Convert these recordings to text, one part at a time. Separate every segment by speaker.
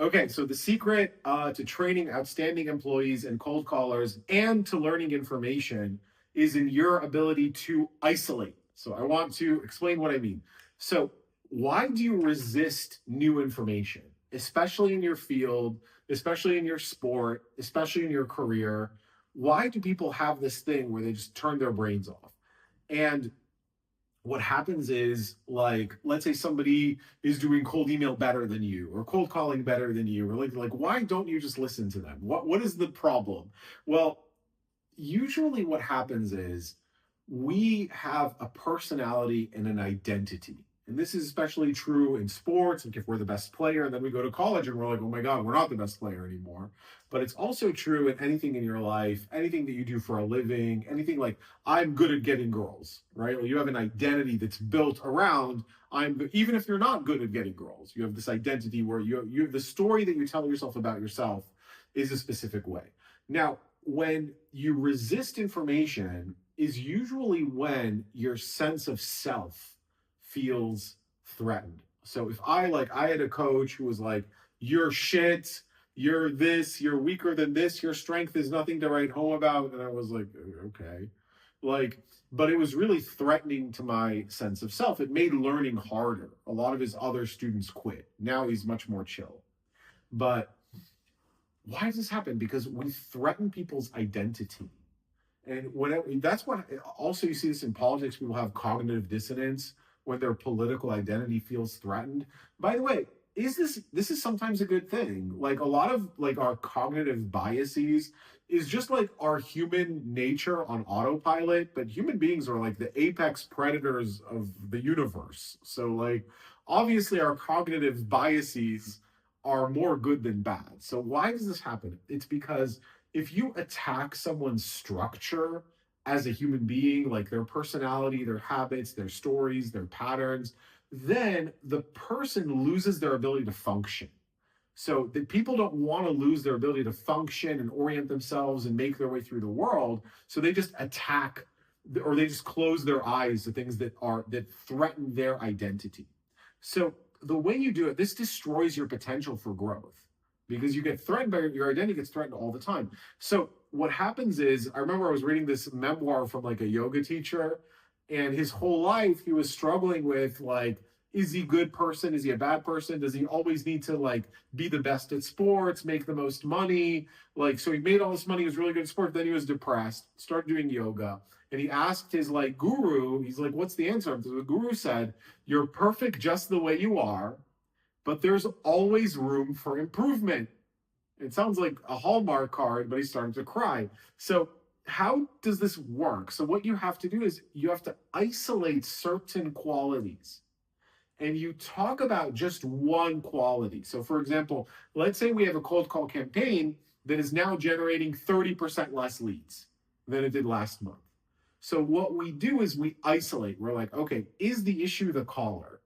Speaker 1: Okay, so the secret to training outstanding employees and cold callers and to learning information is in your ability to isolate. So I want to explain what I mean. So, why do you resist new information, especially in your field, especially in your sport, especially in your career? Why do people have this thing where they just turn their brains off? And what happens is, like, let's say somebody is doing cold email better than you or cold calling better than you, or like why don't you just listen to them? What is the problem? Well, usually what happens is we have a personality and an identity. And this is especially true in sports. Like if we're the best player, and then we go to college and we're like, oh my God, we're not the best player anymore. But it's also true in anything in your life, anything that you do for a living, anything like I'm good at getting girls, right? Well, you have an identity that's built around even if you're not good at getting girls, you have this identity where you the story that you tell yourself about yourself is a specific way. Now, when you resist information is usually when your sense of self feels threatened. So if I had a coach who was like, you're shit, you're this, you're weaker than this, your strength is nothing to write home about. And I was like, okay. Like, but it was really threatening to my sense of self. It made learning harder. A lot of his other students quit. Now he's much more chill. But why does this happen? Because we threaten people's identity. And that's what also you see this in politics. People have cognitive dissonance when their political identity feels threatened. By the way, this is sometimes a good thing. Like a lot of like our cognitive biases is just like our human nature on autopilot, but human beings are like the apex predators of the universe. So like obviously our cognitive biases are more good than bad. So why does this happen? It's because if you attack someone's structure as a human being, like their personality, their habits, their stories, their patterns, then the person loses their ability to function. So the people don't want to lose their ability to function and orient themselves and make their way through the world. So they just attack or they just close their eyes to things that threaten their identity. So the way you do it, this destroys your potential for growth because you get threatened by your identity gets threatened all the time. So what happens is, I remember I was reading this memoir from like a yoga teacher, and his whole life he was struggling with like, is he a good person? Is he a bad person? Does he always need to like be the best at sports, make the most money? Like, so he made all this money, he was really good at sports, then he was depressed, started doing yoga. And he asked his like guru, he's like, what's the answer? The guru said, you're perfect just the way you are, but there's always room for improvement. It sounds like a Hallmark card, but he's starting to cry. So how does this work? So what you have to do is you have to isolate certain qualities and you talk about just one quality. So for example, let's say we have a cold call campaign that is now generating 30% less leads than it did last month. So what we do is we isolate. We're like, okay, is the issue the caller?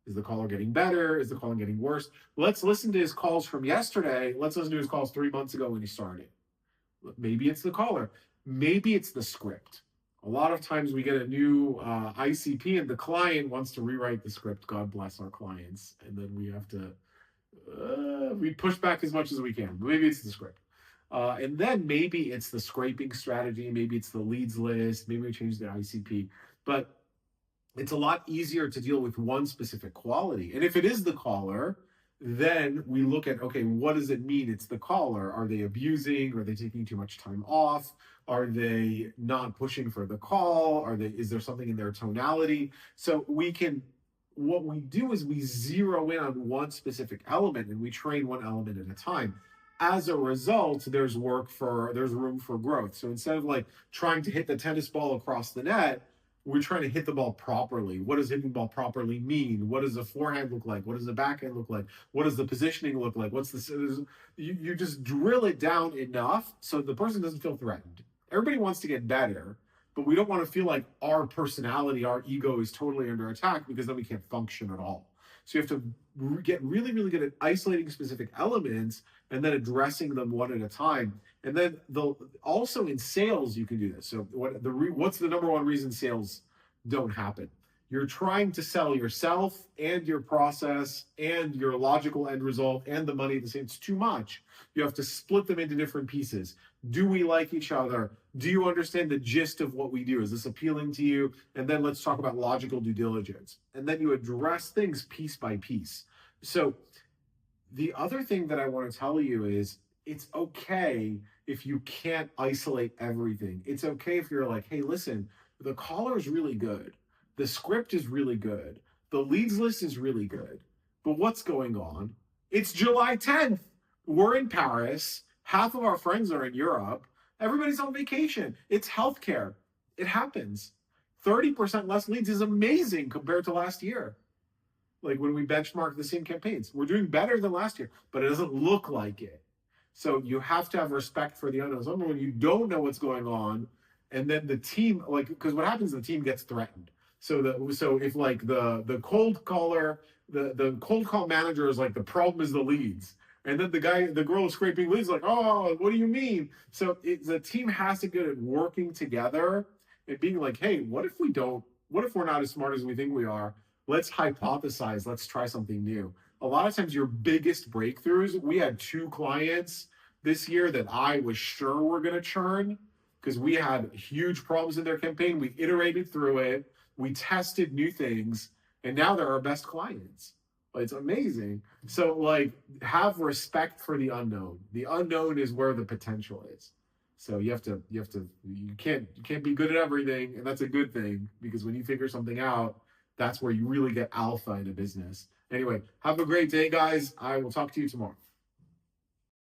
Speaker 1: Is the caller getting better? Is the caller getting worse? Let's listen to his calls from yesterday. Let's listen to his calls 3 months ago when he started. Maybe it's the caller. Maybe it's the script. A lot of times we get a new ICP and the client wants to rewrite the script. God bless our clients. And then we have to, we push back as much as we can. But maybe it's the script. And then maybe it's the scraping strategy. Maybe it's the leads list. Maybe we change the ICP. But it's a lot easier to deal with one specific quality. And if it is the caller, then we look at, okay, what does it mean it's the caller? Are they abusing? Are they taking too much time off? Are they not pushing for the call? Is there something in their tonality? So what we do is we zero in on one specific element and we train one element at a time. As a result, there's room for growth. So instead of like trying to hit the tennis ball across the net, we're trying to hit the ball properly. What does hitting the ball properly mean? What does the forehand look like? What does the backhand look like? What does the positioning look like? You just drill it down enough so the person doesn't feel threatened. Everybody wants to get better, but we don't want to feel like our personality, our ego is totally under attack because then we can't function at all. So you have to get really, really good at isolating specific elements and then addressing them one at a time. And then also in sales, you can do this. So what's the number one reason sales don't happen? You're trying to sell yourself and your process and your logical end result and the money at the same. It's too much. You have to split them into different pieces. Do we like each other? Do you understand the gist of what we do? Is this appealing to you? And then let's talk about logical due diligence. And then you address things piece by piece. So the other thing that I want to tell you is it's okay if you can't isolate everything. It's okay if you're like, hey, listen, the caller is really good. The script is really good. The leads list is really good. But what's going on? It's July 10th. We're in Paris. Half of our friends are in Europe. Everybody's on vacation. It's healthcare. It happens. 30% less leads is amazing compared to last year. Like when we benchmark the same campaigns, we're doing better than last year, but it doesn't look like it. So you have to have respect for the unknowns. When you don't know what's going on, and then the team, like, because what happens, the team gets threatened. So if like the cold caller, the cold call manager is like, the problem is the leads, and then the girl is scraping leads, like, oh, what do you mean? So the team has to get it working together and being like, hey, what if we're not as smart as we think we are? Let's hypothesize. Let's try something new. A lot of times your biggest breakthroughs, we had 2 clients this year that I was sure were going to churn because we had huge problems in their campaign. We iterated through it. We tested new things, and now they're our best clients. It's amazing. So like, have respect for the unknown. The unknown is where the potential is. So you can't be good at everything, and that's a good thing, because when you figure something out, that's where you really get alpha in a business. Anyway, have a great day, guys. I will talk to you tomorrow.